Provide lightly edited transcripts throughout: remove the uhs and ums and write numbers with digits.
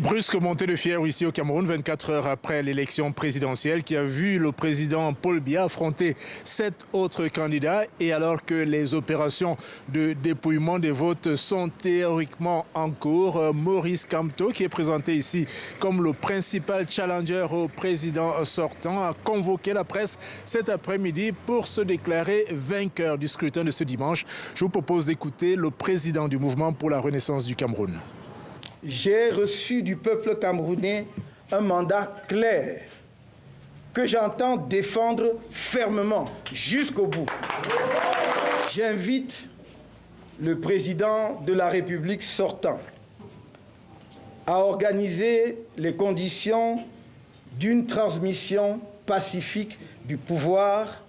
Brusque montée de fièvre ici au Cameroun, 24 heures après l'élection présidentielle qui a vu le président Paul Biya affronter 7 autres candidats et alors que les opérations de dépouillement des votes sont théoriquement en cours, Maurice Kamto, qui est présenté ici comme le principal challenger au président sortant, a convoqué la presse cet après-midi pour se déclarer vainqueur du scrutin de ce dimanche. Je vous propose d'écouter le président du mouvement pour la renaissance du Cameroun. J'ai reçu du peuple camerounais un mandat clair que j'entends défendre fermement jusqu'au bout. J'invite le président de la République sortant à organiser les conditions d'une transmission pacifique du pouvoir.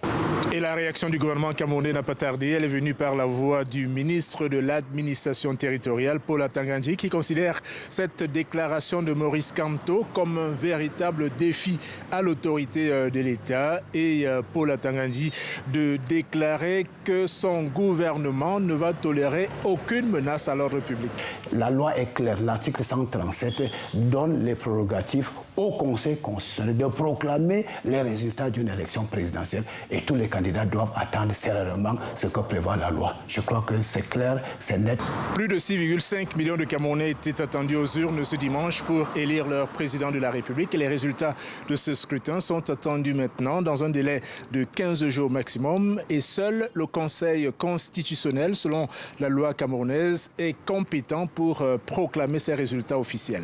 Et la réaction du gouvernement camerounais n'a pas tardé. Elle est venue par la voix du ministre de l'administration territoriale, Paul Atanga-Ndji, qui considère cette déclaration de Maurice Kamto comme un véritable défi à l'autorité de l'État. Et Paul Atanga-Ndji de déclarer que son gouvernement ne va tolérer aucune menace à l'ordre public. La loi est claire. L'article 137 donne les prérogatives au Conseil constitutionnel de proclamer les résultats d'une élection présidentielle et tous les candidats doivent attendre sérieusement ce que prévoit la loi. Je crois que c'est clair, c'est net. Plus de 6,5 millions de Camerounais étaient attendus aux urnes ce dimanche pour élire leur président de la République et les résultats de ce scrutin sont attendus maintenant dans un délai de 15 jours maximum et seul le Conseil constitutionnel, selon la loi camerounaise, est compétent pour proclamer ces résultats officiels.